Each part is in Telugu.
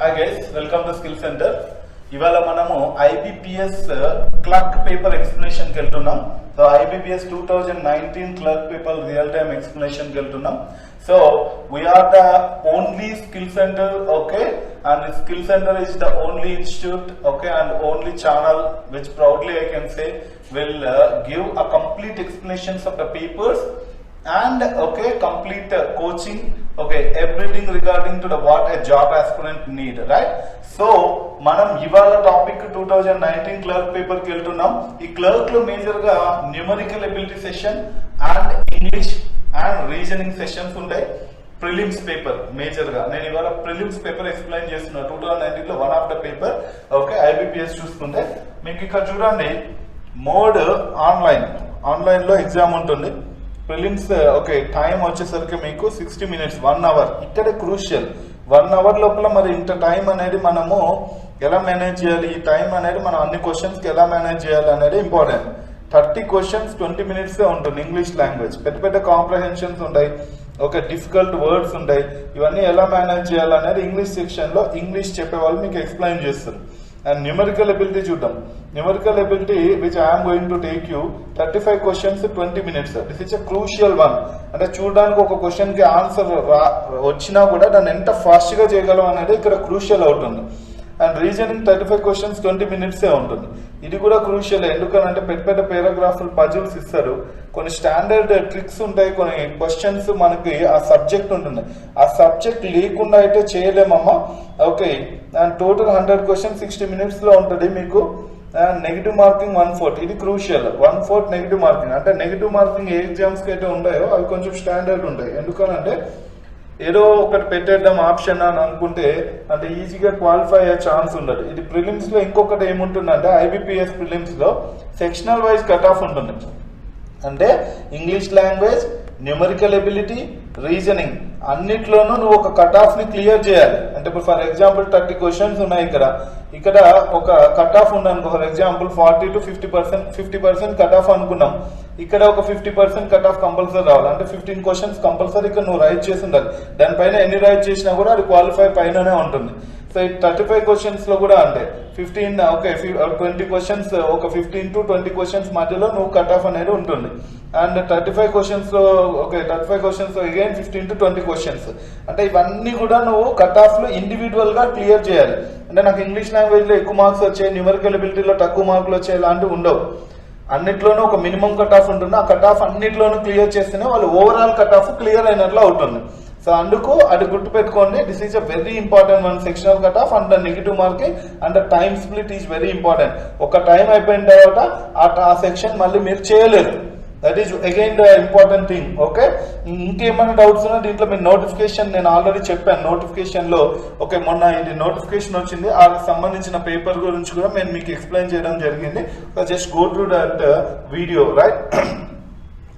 Hi guys, welcome to Skill Center. ఇవాళ మనము IBPS క్లర్క్ పేపర్ ఎక్స్ప్లెనేషన్ కి వెళ్తున్నాం. So IBPS 2019 clerk paper real time explanation కి వెళ్తున్నాం. So we are the only skill center, okay, and skill center is the only institute, okay, and only channel which proudly I can say will give a complete explanations of the papers and okay complete coaching, okay, everything regarding to the what a job aspirant need, right? So మనం ఇవాళ టాపిక్ 2019 క్లర్క్ పేపర్ కి వెళ్తున్నాం. ఈ క్లర్క్ లో మేజర్ గా numerical ability session and English and reasoning sessions ఉంటాయి. ప్రిలిమ్స్ పేపర్ మేజర్ గా నేను ఇవాళ ప్రిలిమ్స్ పేపర్ ఎక్స్ప్లెయిన్ చేస్తున్నా. 2019 లో one of the paper, okay, IBPS చూసుకుంటే మీకు ఇక్కడ చూడండి మోడ్ ఆన్లైన్ లో ఎగ్జామ్ ఉంటుంది. ప్రిలిమ్స్ ఓకే టైం వచ్చేసరికి మీకు 60 minutes 1 hour. ఇక్కడే క్రూషియల్ 1 hour లోపల మరి ఇంత టైం అనేది మనము ఎలా మేనేజ్ చేయాలి, ఈ టైం అనేది మనం అన్ని క్వశ్చన్స్ కి ఎలా మేనేజ్ చేయాలి అనేది ఇంపార్టెంట్. 30 questions 20 minutes ఉంటుంది. ఇంగ్లీష్ లాంగ్వేజ్ పెద్ద కాంప్రహెన్షన్స్ ఉంటాయి, ఓకే, డిఫికల్ట్ వర్డ్స్ ఉంటాయి. ఇవన్నీ ఎలా మేనేజ్ చేయాలనేది ఇంగ్లీష్ సెక్షన్ లో ఇంగ్లీష్ చెప్పే వాళ్ళు మీకు ఎక్స్ప్లెయిన్ చేస్తారు. అండ్ న్యూమరికల్ ఎబిలిటీ చూద్దాం. Numerical ability which I'm going to take you 35 questions 20 minutes. This is a crucial one. అంటే చూడడానికి ఒక క్వశ్చన్ కి ఆన్సర్ వచ్చినా కూడా దాన్ని ఎంత ఫాస్ట్ గా చేయగలం అనేది ఇక్కడ క్రూషియల్ అవుతుంది. అండ్ రీజనింగ్ 35 questions 20 minutes ఉంటుంది. ఇది కూడా క్రూషియల్. ఎందుకనంటే పెద్ద పేరాగ్రాఫ్లు పజిల్స్ ఇస్తారు, కొన్ని స్టాండర్డ్ ట్రిక్స్ ఉంటాయి, కొన్ని క్వశ్చన్స్ మనకి ఆ సబ్జెక్ట్ ఉంటుంది. ఆ సబ్జెక్ట్ లేకుండా అయితే చేయలేమమ్మా, okay. And total 100 questions 60 minutes లో ఉంటుంది మీకు. Negative marking 1/4. ఇది క్రూషియల్. 1/4 negative marking. అంటే నెగిటివ్ మార్కింగ్ ఏ ఎగ్జామ్స్ కి అయితే ఉంటాయో అవి కొంచెం స్టాండర్డ్ ఉంటాయి. ఎందుకనంటే ఏదో ఒకటి పెట్టేద్దాం ఆప్షన్ అని అనుకుంటే అంటే ఈజీగా క్వాలిఫై అయ్యే ఛాన్స్ ఉండదు. ఇది ప్రిలిమ్స్ లో ఇంకొకటి ఏముంటుందంటే IBPS ప్రిలిమ్స్ లో సెక్షనల్ వైజ్ కట్ ఆఫ్ ఉంటుంది. అంటే English language, numerical ability, reasoning అన్నిట్లోనూ నువ్వు ఒక కట్ ఆఫ్ ని క్లియర్ చేయాలి. అంటే ఇప్పుడు ఫర్ ఎగ్జాంపుల్ 30 questions ఉన్నాయి. ఇక్కడ ఒక కట్ ఆఫ్ ఉందనుకో, for example 40 to 50% cut off అనుకున్నాం. ఇక్కడ ఒక 50% కట్ ఆఫ్ కంపల్సరీ రావాలి. అంటే 15 questions కంపల్సరీ ఇక్కడ నువ్వు రైట్ చేసి ఉండాలి. దానిపైన ఎన్ని రైట్ చేసినా కూడా అది క్వాలిఫై పైననే ఉంటుంది. సో ఈ 35 questions లో కూడా అంటే 15 ఓకే 20 questions, ఒక 15 to 20 questions మధ్యలో నువ్వు కట్ ఆఫ్ అనేది ఉంటుంది. అండ్ 35 questions లో ఓకే 35 questions లో అగైన్ 15 to 20 questions. అంటే ఇవన్నీ కూడా నువ్వు కట్ ఆఫ్ లో ఇండివిజువల్ గా క్లియర్ చేయాలి. అంటే నాకు ఇంగ్లీష్ లాంగ్వేజ్ లో ఎక్కువ మార్క్స్ వచ్చాయి, న్యూమరికల్ ఎబిలిటీలో తక్కువ మార్కులు వచ్చాయి, ఇలాంటివి ఉండవు. అన్నిట్లోనూ ఒక మినిమం కట్ ఆఫ్ ఉంటుంది. ఆ కట్ ఆఫ్ అన్నిట్లోనూ క్లియర్ చేస్తేనే వాళ్ళు ఓవరాల్ కట్ ఆఫ్ క్లియర్ అయినట్లు అవుతుంది. సో అందుకు అది గుర్తుపెట్టుకోండి. This is a very important one. Sectional cut off and negative marking and time split is very important. ఒక టైం అయిపోయిన తర్వాత ఆ సెక్షన్ మళ్ళీ మీరు చేయలేరు. That is again the important thing, okay. ఇంకేమైనా డౌట్స్ ఉన్నా దీంట్లో మీరు నోటిఫికేషన్ నేను ఆల్రెడీ చెప్పాను. నోటిఫికేషన్ లో ఓకే మొన్న ఇది నోటిఫికేషన్ వచ్చింది, ఆ సంబంధించిన పేపర్ గురించి కూడా నేను మీకు ఎక్స్ప్లెయిన్ చేయడం జరిగింది. Just go through that video, right.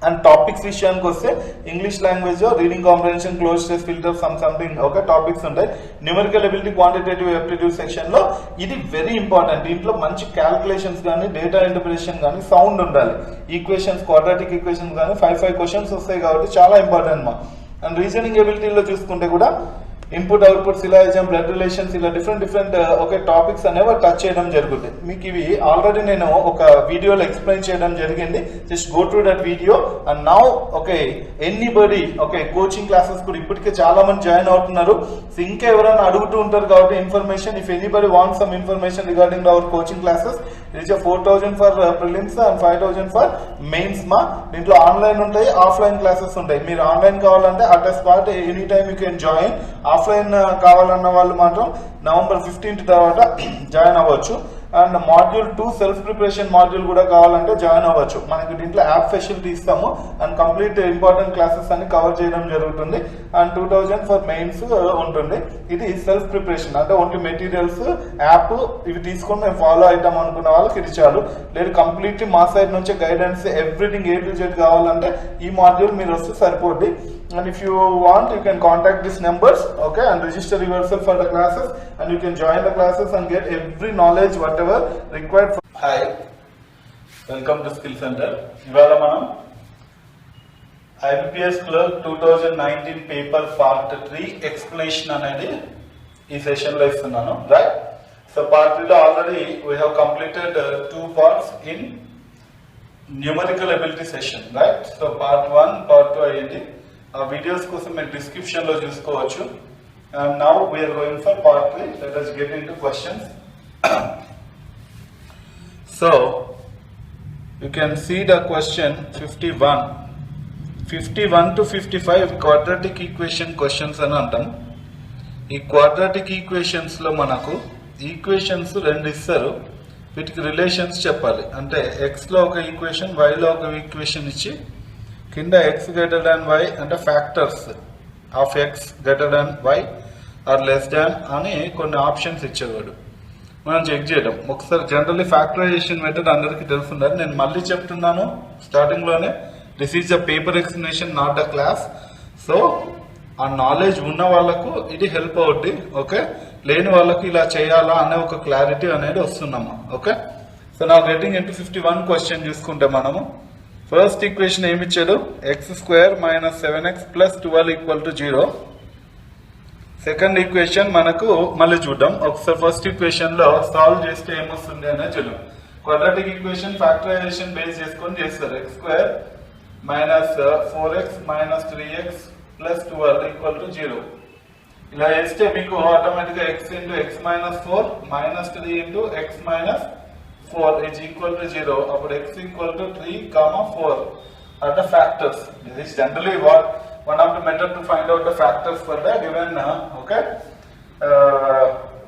And topics విషయానికి వస్తే English language reading comprehension, cloze test, filter, something okay topics ఉంటాయి. న్యూమరికల్ ఎబిలిటీ, క్వాంటిటేటివ్ ఎప్టిట్యూడ్ సెక్షన్ లో ఇది వెరీ ఇంపార్టెంట్. దీంట్లో మంచి క్యాల్కులేషన్స్ కానీ, డేటా ఇంటర్ప్రిటేషన్ కానీ, సౌండ్ ఉండాలి. ఈక్వేషన్స్, క్వాడ్రాటిక్ ఈక్వేషన్స్ కానీ 5 questions వస్తాయి కాబట్టి చాలా ఇంపార్టెంట్ మా. అండ్ రీజనింగ్ ఎబిలిటీలో చూసుకుంటే కూడా input, output, syllogism, blood relations, ఇలా డిఫరెంట్ ఓకే టాపిక్స్ అనేవి టచ్ చేయడం జరుగుతుంది. మీకు ఇవి ఆల్రెడీ నేను ఒక వీడియోలో ఎక్స్ప్లెయిన్ చేయడం జరిగింది. Just go to that video. And now okay anybody okay coaching classes కూడా ఇప్పటికే చాలా మంది జాయిన్ అవుతున్నారు. సో ఇంకా ఎవరైనా అడుగుతూ ఉంటారు కాబట్టి information, if anybody want some information regarding hour coaching classes, it is 4,000 for prelims and 5,000 for mains మా. దీంట్లో ఆన్లైన్ ఉంటాయి, ఆఫ్లైన్ క్లాసెస్ ఉంటాయి. మీరు ఆన్లైన్ కావాలంటే at a spot any time you can join. Offline కావాలన్న వాళ్ళు మాత్రం November 15th తర్వాత జాయిన్ అవ్వచ్చు. And module 2 self preparation module కూడా కావాలంటే జాయిన్ అవ్వచ్చు. మనకి దీంట్లో యాప్ ఫెసిలిటీ ఇస్తాము అండ్ కంప్లీట్ ఇంపార్టెంట్ క్లాసెస్ అన్ని కవర్ చేయడం జరుగుతుంది. అండ్ 2,000 ఫర్ మెయిన్స్ ఉంటుంది. ఇది సెల్ఫ్ ప్రిపరేషన్ అంటే ఓన్లీ మెటీరియల్స్, యాప్ ఇవి తీసుకొని మేము ఫాలో అవుతాం అనుకున్న వాళ్ళకి ఇది చాలు. లేదు కంప్లీట్లీ మా సైడ్ నుంచి guidance everything A to Z కావాలంటే ఈ మాడ్యూల్ మీరు వస్తే సరిపోద్ది. And if you want, you can contact these numbers, okay, and register yourself for the classes, and you can join the classes and get every knowledge whatever required for. Hi, welcome to Skill Center. ఇవాళ మనం IBPS Clerk 2019 paper part 3 explanation అనేది ఈ సెషన్ లో ఇస్తున్నాను, రైట్? సో పార్ట్ 3 లో already we have completed 2 parts in numerical ability session, right? So part 1 part 2 అయ్యింది. ఆ వీడియోస్ కోసం మీరు డిస్క్రిప్షన్ లో చూసుకోవచ్చు. And now we're going for part 3. Let us get into questions. So you can see the question 51 to 55 quadratic equation questions అని అంటాం. ఈ క్వాడ్రాటిక్ ఈక్వేషన్స్ లో మనకు ఈక్వేషన్స్ రెండు ఇస్తారు, వీటికి రిలేషన్స్ చెప్పాలి. అంటే ఎక్స్ లో ఒక ఈక్వేషన్, వై లో ఒక ఈక్వేషన్ ఇచ్చి కింద ఎక్స్ గ్రేటర్ దాన్ వై అంటే factors of x greater than y or less than అని కొన్ని ఆప్షన్స్ ఇచ్చేవాడు. మనం చెక్ చేయడం ఒకసారి. జనరల్లీ ఫ్యాక్టరైజేషన్ మెథడ్ అందరికీ తెలుసుండాలి, నేను మళ్ళీ చెప్తున్నాను స్టార్టింగ్ లోనే. This is a paper explanation, not a class. So ఆ నాలెడ్జ్ ఉన్న వాళ్ళకు ఇది హెల్ప్ అవుద్ది, ఓకే? లేని వాళ్ళకు ఇలా చేయాలా అనే ఒక క్లారిటీ అనేది వస్తున్నాము, ఓకే? సో నా గెటింగ్ ఇంటూ 51 క్వశ్చన్ చూసుకుంటే మనము ఫస్ట్ ఈక్వేషన్ ఏమి ఇచ్చాడు? x² - 7x + 12 = 0. సెకండ్ ఈక్వేషన్ మనకు మళ్ళీ చూద్దాం ఒకసారి. ఫస్ట్ ఈక్వేషన్ లో సాల్వ్ చేస్తే ఏమొస్తుంది అనేది చూద్దాం. క్వాడ్రాటిక్ ఈక్వేషన్ ఫ్యాక్టరైజేషన్ బేస్ చేసుకొని చేస్తారు. x² - 4x - 3x + 12 = 0. ఇలా చేస్తే మీకు ఆటోమేటిక్ గా x × x - 4 - 3 × x - 4 = 0. అప్పుడు x = 3, 4 are the factors. This is generally one of the method to find out the factors for the given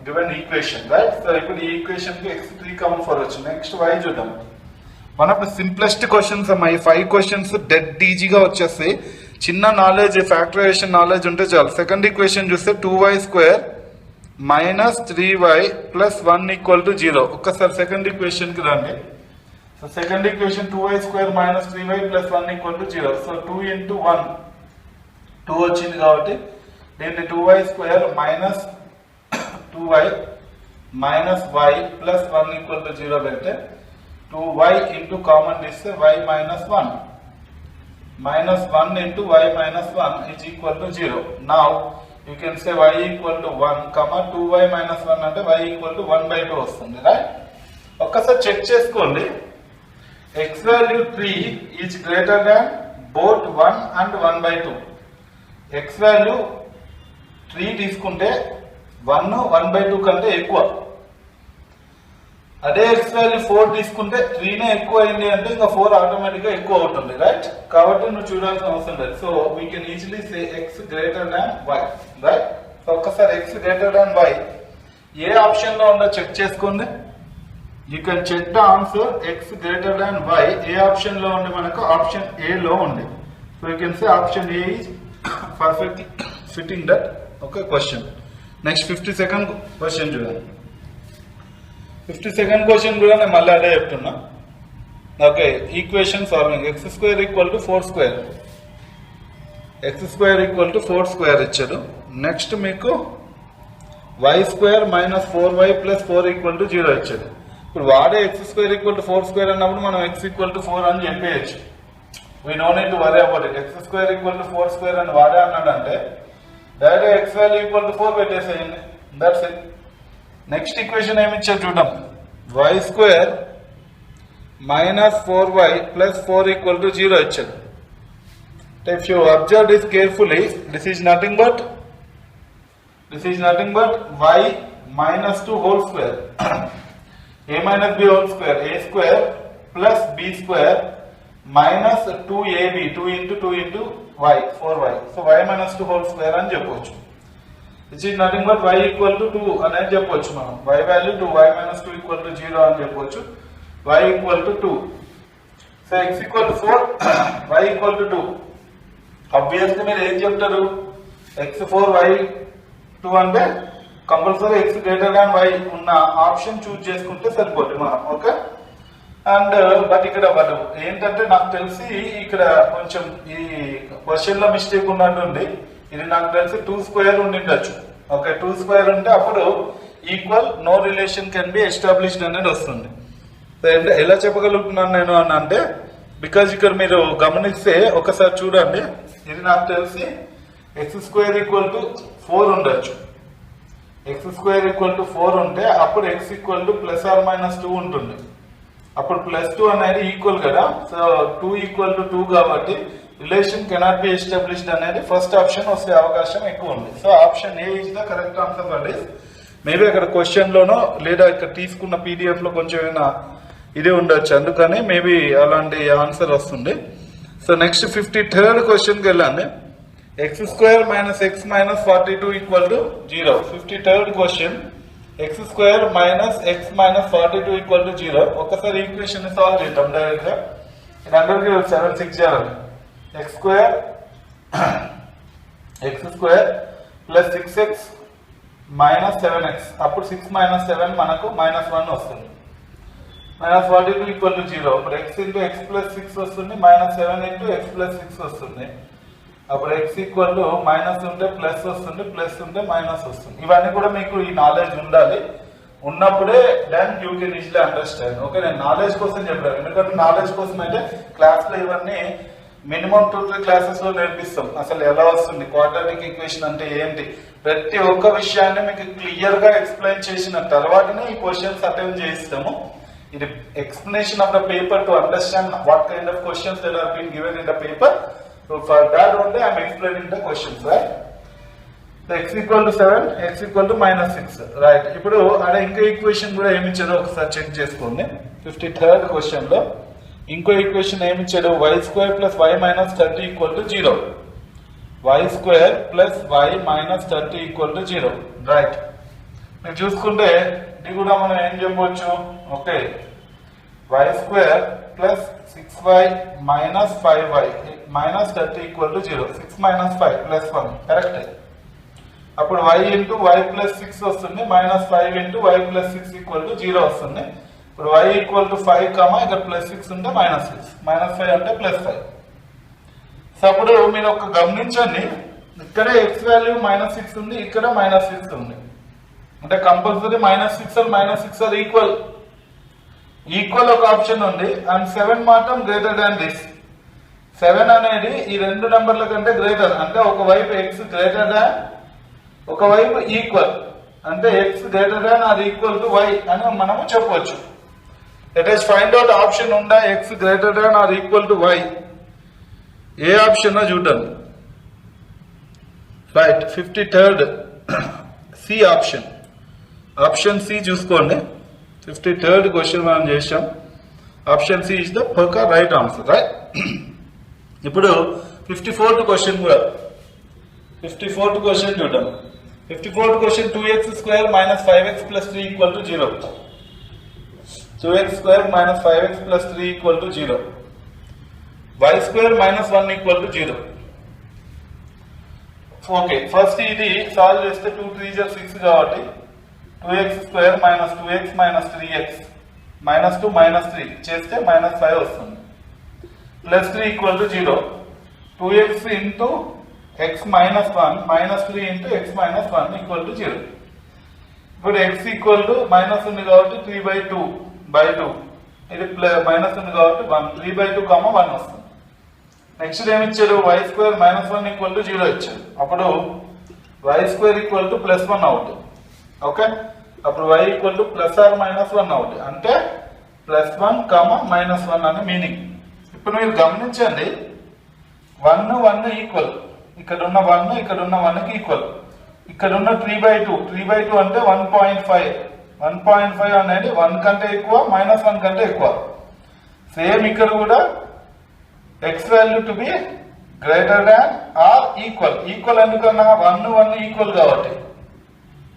given equation, right? So ఇప్పుడు ఈ ఈక్వేషన్ కి x 3, 4 వచ్చింది. నెక్స్ట్ y చూద్దాం. One of the simplest questions అమ్మా. ఈ 5 క్వశ్చన్స్ డెడ్ ఈజీగా వచ్చేస్తాయి. చిన్న నాలెడ్జ్, ఫ్యాక్టరైజేషన్ నాలెడ్జ్ ఉంటే చాలు. సెకండ్ ఈక్వేషన్ చూస్తే 2y² - 3y + 1 = 0. ఒక్కసారి సెకండ్ ఈక్వేషన్ కి రండి. So second equation 2y² - 3y + 1 = 0. So 2 × 1 2 వచ్చింది కాబట్టి దీన్ని 2y² - 2y - y + 1 = 0 పెడితే 2y ఇంటూ కామన్ తీస్తే y - 1 -1 into y - 1 = 0. Now you can say y = 1, 2y - 1 అంటే y = 1/2 వస్తుంది, రైట్? ఒక్కసారి చెక్ చేసుకోండి. x value 3 is greater than both 1 and 1/2. x value 3 తీసుకుంటే 1 1/2 కంటే ఎక్కువ. అదే x వాల్యూ 4 తీసుకుంటే 3 నే ఎక్కువ అయింది అంటే ఇంకా 4 ఆటోమేటిక్ గా ఎక్కువ అవుతుంది, రైట్? కాబట్టి నువ్వు చూడాల్సిన అవసరం లేదు. So we can easily say x greater than y, right? So ఒక్కసారి x గ్రేటర్ దాన్ y ఏ ఆప్షన్ లో ఉందో చెక్ చేసుకోండి. You can check the answer. x greater than y ఏ ఆప్షన్ లో ఉంది? మనకు ఆప్షన్ ఏ లో ఉంది. So you can say option A is perfectly fitting that okay question. Next 52nd question చూడండి. 52nd క్వశ్చన్ కూడా నేను మళ్ళీ అదే చెప్తున్నా, okay? Equation solving. x² = 4². x² = 4² ఇచ్చాడు. నెక్స్ట్ మీకు y² - 4y + 4 = 0 ఇచ్చాడు. ఇప్పుడు వాడే x² = 4² అన్నప్పుడు మనం x = 4 అని చెప్పేయచ్చు. We no need to worry about it. x² = 4² అని వాడే అన్నాడంటే డైరెక్ట్ x వాల్యూ = 4 పెట్టేసేయండి, దట్స్ ఇట్. నెక్స్ట్ ఈక్వేషన్ ఏమి ఇచ్చారు చూద్దాం. y² - 4y + 4 = 0 ఇచ్చాడు. If you observe this carefully, this is nothing but y - 2 whole square. a - b whole square. a² + b² - 2ab 2 × 2 × y 4y. So y - 2 whole square అని చెప్పవచ్చు. Which is nothing but y = 2 అనేది చెప్పవచ్చు మనం. y వాల్యూ 2, y - 2 = 0 అని చెప్పవచ్చు. y = 2. So x = 4, y = 2. Obviously మీరు ఏం చెప్తారు? x 4 y 2 అంటే compulsory x greater than y ఉన్న ఆప్షన్ చూస్ చేసుకుంటే సరిపోతుంది మనం, ఓకే? అండ్ బట్ ఇక్కడ ఏంటంటే నాకు తెలిసి ఇక్కడ కొంచెం ఈ క్వశ్చన్ లో మిస్టేక్ ఉన్నట్టుంది. ఇది నాకు తెలిసి 2² ఉండిండొచ్చు, ఓకే? 2² ఉంటే అప్పుడు equal no relation can be established అనేది వస్తుంది. సో ఎలా చెప్పగలుగుతున్నాను నేను అని అంటే, బికాజ్ ఇక్కడ మీరు గమనిస్తే ఒకసారి చూడండి, ఇది నాకు తెలిసి x² = 4 ఉండొచ్చు. ఎక్స్ స్క్వేర్ ఈక్వల్ టు 4 ఉంటే అప్పుడు x equal to plus or minus 2 ఉంటుంది. అప్పుడు +2 అనేది ఈక్వల్ కదా, సో 2 ఈక్వల్ టు 2 కాబట్టి రిలేషన్ కెనాట్ బి ఎస్టాబ్లిష్డ్ అనేది ఫస్ట్ ఆప్షన్ వస్తే అవకాశం ఎక్కువ ఉంది. So option A is the correct answer for this. Maybe అక్కడ క్వశ్చన్ లోనో లేదా ఇక్కడ తీసుకున్న పీడిఎఫ్ లో కొంచెం ఏమైనా ఇదే ఉండొచ్చు, అందుకని మేబీ అలాంటి ఆన్సర్ వస్తుంది. సో నెక్స్ట్ 53rd క్వశ్చన్కి వెళ్ళండి. X square minus X minus 42 equal to 0. 53rd question, X square minus X minus 42 equal to 0. ఒక్కసారి ఈక్వేషన్ సాల్వ్ చేద్దాం డైరెక్ట్ గా. ఇది అందరికీ 7 6 చేయాలి. X square plus 6x minus 7x, అప్పుడు 6 మైనస్ 7 మనకు -1 వస్తుంది. Minus 42 equal to 0. అప్పుడు x ఇంటూ x ప్లస్ 6 వస్తుంది, -7 ఇంటూ x ప్లస్ 6 వస్తుంది. అప్పుడు x ఈక్వల్ టు మైనస్ ఉంటే ప్లస్ వస్తుంది, ప్లస్ ఉంటే మైనస్ వస్తుంది. ఇవన్నీ కూడా మీకు ఈ నాలెడ్జ్ ఉండాలి. ఉన్నప్పుడే then you can easily understand. Okay, నేను నాలెడ్జ్ కోసం చెప్పాను, ఎందుకంటే నాలెడ్జ్ కోసం అయితే క్లాస్ లో ఇవన్నీ మినిమం 2-3 క్లాసెస్ లో నేర్పిస్తాం. అసలు ఎలా వస్తుంది, క్వాడ్రాటిక్ ఈక్వేషన్ అంటే ఏంటి, ప్రతి ఒక్క విషయాన్ని మీకు క్లియర్ గా ఎక్స్ప్లెయిన్ చేసిన తర్వాతనే ఈ క్వశ్చన్స్ అటెంప్ట్ చేయిస్తాము. ఇది explanation of the paper to understand what kind of questions that are been given in the paper. So for that only I am explaining the questions, right? So x equal to 7, x equal to -6, right? ఇప్పుడు అక్కడ ఇంకో ఈక్వేషన్ కూడా ఏమి ఇచ్చారో ఒకసారి చెక్ చేసుకోండి. 53rd క్వశ్చన్ లో ఇంకో ఈక్వేషన్ ఏమి ఇచ్చాడు, y square plus y minus 30 equal to 0. y square plus y minus 30 equal to 0, right? మీరు చూసుకుంటే ఇది కూడా మనం ఏం చెప్పవచ్చు, okay, y square plus 6y minus 5y minus 30 equal to 0. 6 minus 5 plus 1, correct? అప్పుడు y ఇంటూ y ప్లస్ 6 వస్తుంది, -5 into y plus 6 equal to 0 వస్తుంది. ఇప్పుడు y ఈక్వల్ టు 5 కామా ఇక్కడ ప్లస్ 6 ఉంటే -6, -5 అంటే +5. సో అప్పుడు మీరు ఒక గమనించండి, ఇక్కడ x వాల్యూ -6 ఉంది, ఇక్కడ -6 ఉంది, అంటే కంపల్సరీ -6 and -6 ఆర్ ఈక్వల్ ఒక ఆప్షన్ ఉంది. అండ్ 7 మాత్రం గ్రేటర్ దాన్ దిస్. 7 అనేది ఈ రెండు నెంబర్ల కంటే గ్రేటర్, అంటే ఒకవైపు x గ్రేటర్ దాన్, ఒకవైపు ఈక్వల్, అంటే x greater than or equal to y అని మనము చెప్పవచ్చు. Let us find out option ఉందా x greater than or equal to y. ఏ ఆప్షన్ చూడండి, right? 53rd C option, option C చూసుకోండి. 53rd క్వశ్చన్ మనం చేసాం, ఆప్షన్ సి ఇస్ ద పక్కా రైట్ ఆన్సర్, రైట్? ఇప్పుడు 54th క్వశ్చన్ కూడా, 54th క్వశ్చన్ చూద్దాం. 54th question, 2x square minus 5x plus 3 equal to 0. 2x square minus 5x plus 3 equal to 0. y square minus 1 equal to 0. Okay, first ఇది సాల్వ్ చేస్తే 2 3 6 కాబట్టి 2x square minus 2x minus 3x -2 -3 చేస్తే -5 వస్తుంది. Plus 3 equal to 0. 2x into x minus 1 -3 into x minus 1 equal to 0. ఇప్పుడు x ఈక్వల్ టు మైనస్ ఉంది కాబట్టి 3/2 ఇది మైనస్ ఉంది కాబట్టి 1, 3/2 1 వస్తుంది. నెక్స్ట్ ఏమి ఇచ్చారు, y స్క్వేర్ -1 ఈక్వల్ టు 0 ఇచ్చారు. అప్పుడు y స్క్వేర్ ఈక్వల్ టు +1 అవుతుంది. ఓకే, అప్పుడు y equal to plus or -1 అవుతుంది, అంటే +1, -1 అని మీనింగ్. ఇప్పుడు మీరు గమనించండి, 1 ఈక్వల్, ఇక్కడ ఉన్న 1 ఇక్కడ ఉన్న 1కి ఈక్వల్, ఇక్కడ ఉన్న 3/2 అంటే 1.5 అనేది 1 కంటే ఎక్కువ, -1 కంటే ఎక్కువ. సేమ్ ఇక్కడ కూడా x value to be greater than or equal ఎందుకన్నా 1 ఈక్వల్ కాబట్టి.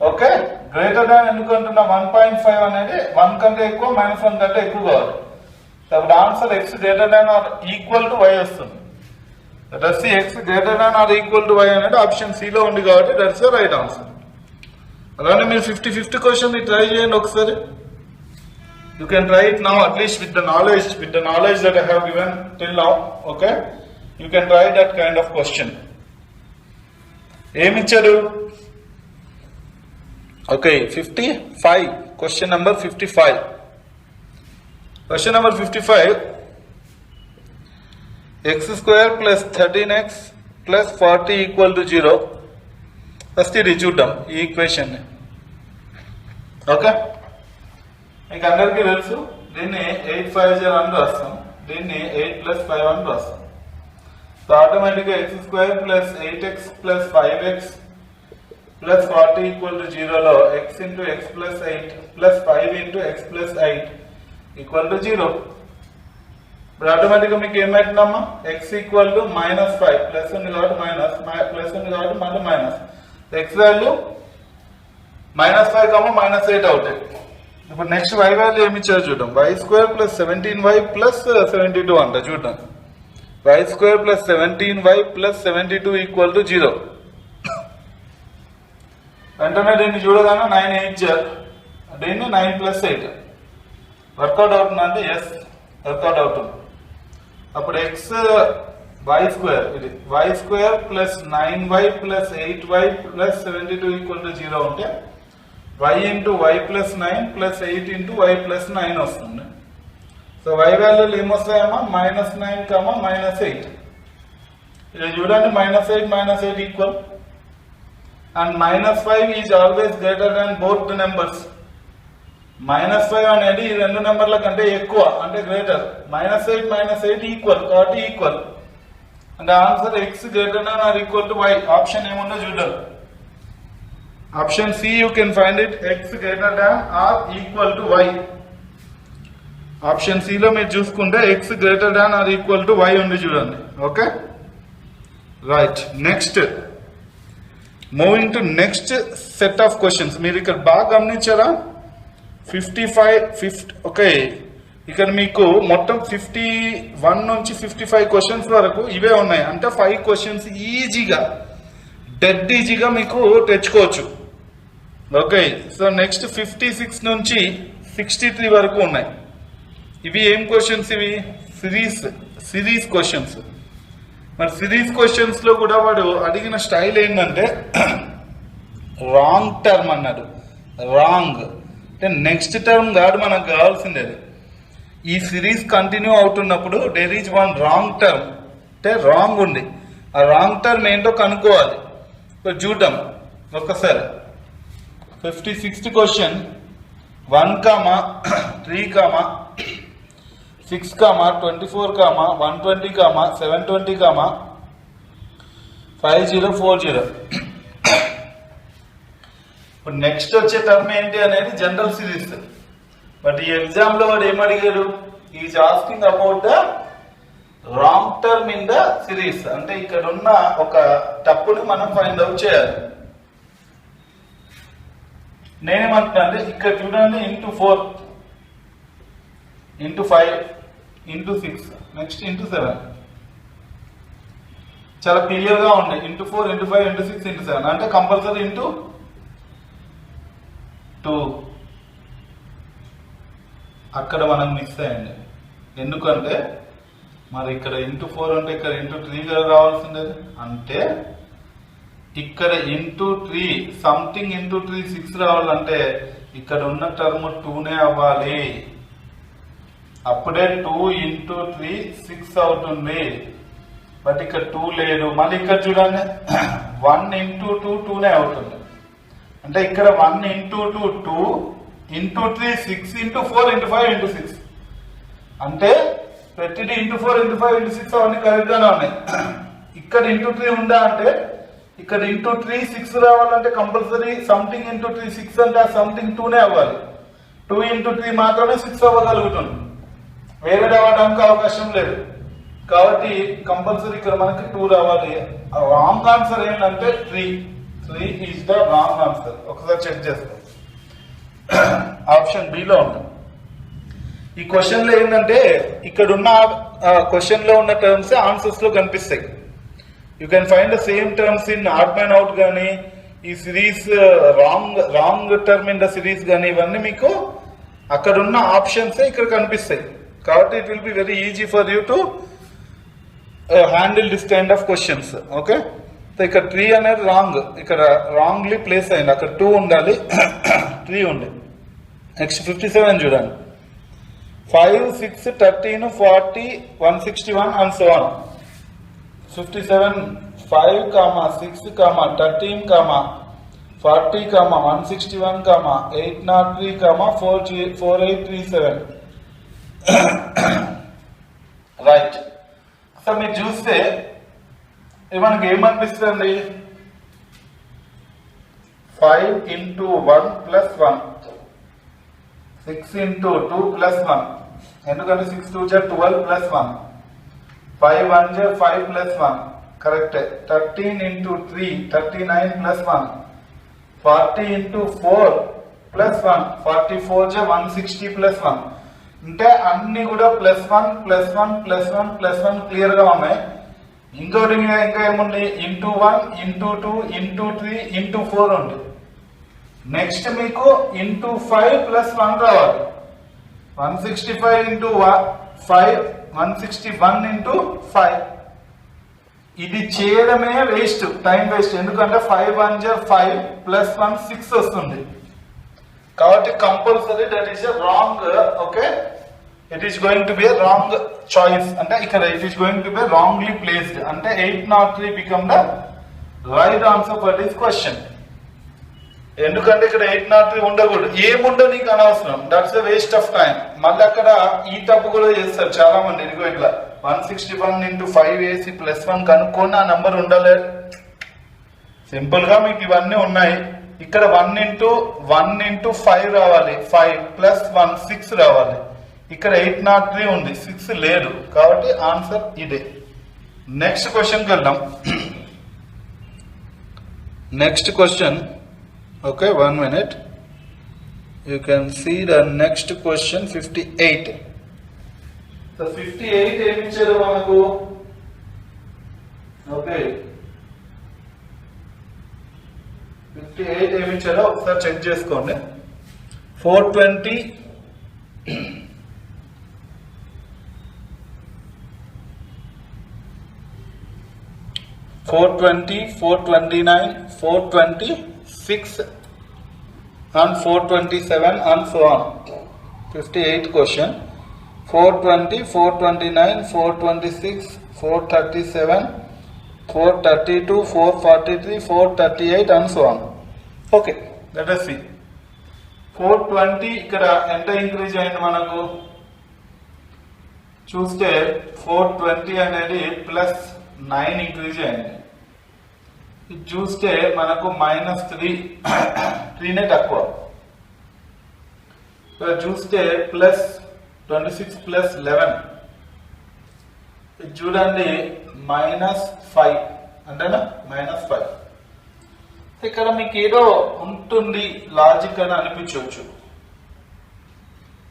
ఓకే, గ్రేటర్ దాన్ ఎందుకంటున్నా 1.5 అనేది 1 కంటే ఎక్కువ, -1 కంటే ఎక్కువ కావాలి. అప్పుడు answer x greater than or equal to y వస్తుంది. That's x greater than or equal to y అనేది ఆప్షన్ సి లో ఉంది కాబట్టి దట్స్ ద రైట్ ఆన్సర్. అలానే మీరు 55th క్వశ్చన్ ని ట్రై చేయండి ఒకసారి. You can try it now, at least with the knowledge that I have given till now. Okay, you can try that kind of question. ఏమిచ్చారు? Okay, 55, question number 55. Question number 55, x square plus 13x plus 40 equal to 0. First ఇది చూద్దాం ఈ ఈక్వేషన్. ఓకే, మీకు అందరికీ తెలుసు. దీన్ని 8 5 0 అని రాస్తాం, దీన్ని 8 + 5 అని రాస్తాం. సో ఆటోమేటిక్గా x² + 8x + 5x + 40 = 0లో x × x + 8 + 5 × x + 8 = 0. ఇప్పుడు ఆటోమేటిక్గా మీకు ఏమైతుందమ్మా, x = -5 ప్లస్ ఉంది కాబట్టి మైనస్, ప్లస్ ఉంది కాబట్టి మళ్ళీ మైనస్, x వాల్యూ -5, -8 అవుతాయి. ఇప్పుడు నెక్స్ట్ y వాల్యూ ఏమి ఇచ్చారు చూద్దాం. y² + 17y + 72 అంట. చూద్దాం, y² + 17y + 72 = 0. వెంటనే దీన్ని చూడగానే 9 8 దీన్ని 9 + 8 వర్కౌట్ అవుతుంది అంటే ఎస్ వర్కౌట్ అవుతుంది. అప్పుడు y² ఇది y² + 9y + 8y + 72 = 0 ఉంటే y × y + 9 + 8 × y + 9 వస్తుంది. సో y వాల్యూలు ఏమొస్తాయమ్మా, -9, -8. ఇది చూడండి, -8 -8 equal, and -5 is always greater than both the numbers. -5 అనేది ఈ రెండు నెంబర్ల కంటే ఎక్కువ, అంటే గ్రేటర్. -8 -8 ఈక్వల్ కాబట్టి ఈక్వల్, అంటే ఆన్సర్ x > y. ఆప్షన్ ఏముందో చూద్దాం. Option C you can find it, x > y. Option సిలో మీరు చూసుకుంటే x > y ఉంది చూడండి. Okay, right. Next moving to next set of questions. మీరు ఇక్కడ బాగా గమనించారా, 55 ఓకే, ఇక్కడ మీకు మొత్తం 51 నుంచి 55 క్వశ్చన్స్ వరకు ఇవే ఉన్నాయి. అంటే 5 క్వశ్చన్స్ ఈజీగా, డెడ్ ఈజీగా మీకు తెచ్చుకోవచ్చు. ఓకే, సో నెక్స్ట్ 56 నుంచి 63 వరకు ఉన్నాయి. ఇవి ఏం క్వశ్చన్స్, ఇవి సిరీస్ క్వశ్చన్స్. మరి సిరీస్ క్వశ్చన్స్ లో కూడా వాడు అడిగిన స్టైల్ ఏంటంటే రాంగ్ టర్మ్ అన్నాడు. రాంగ్ అంటే నెక్స్ట్ టర్మ్ కాదు మనకు కావాల్సిండేది. ఈ సిరీస్ కంటిన్యూ అవుతున్నప్పుడు there is one wrong term, అంటే రాంగ్ ఉంది. ఆ రాంగ్ టర్మ్ ఏంటో కనుక్కోవాలి. ఇప్పుడు చూద్దాం ఒక్కసారి. 56th question 1, 3, 6, 24, 120, 720, 5040. ఇప్పుడు నెక్స్ట్ వచ్చే టర్మ్ ఏంటి అనేది జనరల్ సిరీస్. బట్ ఈ ఎగ్జామ్ లో వాడు ఏమడిగాడు, is asking about the wrong term in the series. అంటే ఇక్కడ ఉన్న ఒక తప్పుని మనం ఫైండ్ అవుట్ చేయాలి. నేనేమంటున్నా అంటే ఇక్కడ చూడండి, × 4, × 5, × 6, నెక్స్ట్ × 7. చాలా క్లియర్ గా ఉంది. × 4, × 5, × 6, × 7 అంటే కంపల్సరీ × 2. అక్కడ మనం మిస్ అయ్యండి. ఎందుకంటే మరి ఇక్కడ × 4 అంటే ఇక్కడ × 3 రావాల్సిండేది. అంటే ఇక్కడ × 3 సంథింగ్ × 3 6 రావాలంటే ఇక్కడ ఉన్న టర్మ్ 2నే అవ్వాలి. అప్పుడే 2 × 3 6 అవుతుంది. బట్ ఇక్కడ 2 లేదు. మళ్ళీ ఇక్కడ చూడండి, 1 × 2 2నే అవుతుంది. అంటే ఇక్కడ 1 × 2 2, × 3 6, × 4 × 5 × 6. అంటే ప్రతిదీ × 4 × 5 × 6 అవన్నీ కరెక్ట్ గానే ఉన్నాయి. ఇక్కడ × 3 ఉందా అంటే ఇక్కడ × 3 6 రావాలంటే కంపల్సరీ సంథింగ్ × 3 6 అంటే ఆ సంథింగ్ 2నే అవ్వాలి. 2 × 3 మాత్రమే 6 అవ్వగలుగుతుంది, వేరే రావడానికి అవకాశం లేదు. కాబట్టి కంపల్సరీ ఇక్కడ మనకి 2 రావాలి. రాంగ్ ఆన్సర్ ఏంటంటే 3 ఈజ్ ద రాంగ్ ఆన్సర్. ఒకసారి చెక్ చేస్తాం. ఆప్షన్ బిలో ఉంటుంది. ఈ క్వశ్చన్ లో ఏంటంటే ఇక్కడ ఉన్న క్వశ్చన్ లో ఉన్న టర్మ్స్ ఆన్సర్స్ లో కనిపిస్తాయి. You can find the same terms in odd man out కానీ, ఈ series wrong term in the series కానీ, ఇవన్నీ మీకు అక్కడ ఉన్న ఆప్షన్స్ ఇక్కడ కనిపిస్తాయి. కాబట్టి it will be very easy for you to handle this kind of questions. Okay, so ఇక్కడ 3 అనేది రాంగ్, ఇక్కడ రాంగ్లీ ప్లేస్ అయింది. అక్కడ 2 ఉండాలి, 3 ఉంది. నెక్స్ట్ 57 చూడండి. 5, 6, 13, 40, 161 and so on. 57, 5, 6, 13, 40, 161, 803, 4837. Right. So మీరు చూస్తే మనకి ఏమనిపిస్తుంది, 5 into 1 plus 1, 6 into 2 plus 1, ఎందుకంటే 6 2 12 plus 1, 5 1 5 plus 1, correct. 13 into 3 39 plus 1, 40 into 4 plus 1, 44 160 plus 1. అంటే అన్ని కూడా +1 +1 +1 +1 క్లియర్ గా ఉన్నాయి. ఇంకోటి ఇంకా ఏముంది, ఇంటూ 1 ఇంటూ 2 ఇంటూ 3 ఇంటూ 4 ఉంది. నెక్స్ట్ మీకు ఇంటూ 5 + 1 రావాలి. 165 into 5, 161 into 5. ఇది చేయడమే వేస్ట్, టైం వేస్ట్. ఎందుకంటే 5 1 5 + 1 6 వస్తుంది. కాబట్టి compulsory that is a wrong. Okay, it is going to be a wrong choice. అంటే ఇక్కడ it is going to be wrongly placed. అంటే 803 become the right answer for this question. ఎందుకంటే ఇక్కడ 803 ఉండకూడదు. ఏముండదు నీకు అనవసరం, that's a waste of time. మళ్ళీ అక్కడ ఈ తప్పు కూడా చేస్తారు చాలా మంది. ఇదిగో ఇట్లా 161 into 5 వేసి +1 కనుక్కొని ఆ నంబర్ ఉండాలి. సింపుల్ గా మీకు ఇవన్నీ ఉన్నాయి. ఇక్కడ 1 into 5 రావాలి, 5 + 1 6 రావాలి. ఇక్కడ 803 ఉంది, 6 లేదు. కాబట్టి ఆన్సర్ ఇదే. నెక్స్ట్ క్వశ్చన్కి వెళ్దాం. Next question. Okay, 1 minute. You can see the next question, 58. So 58 ఏమి ఇచ్చారు మనకు? ఓకే, 58 ఏమి ఇచ్చారో ఒకసారి చెక్ చేసుకోండి. 420 420 429 426 and 427 and so on. 58 question. 420 429 426 437 432 443 438 and so on. Okay, let us see. 420 ఇక్కడ ఎంత ఇంక్రీజ్ అయింది మనకు చూస్తే 420 అనేది +9 ఇంక్రీజ్ అయింది. ఇది చూస్తే మనకు -3 తక్కువ. చూస్తే +26 + 11. ఇది చూడండి -5 అంటేనా, -5. ఇక్కడ మీకు ఏదో ఉంటుంది లాజిక్ అని అనిపించవచ్చు.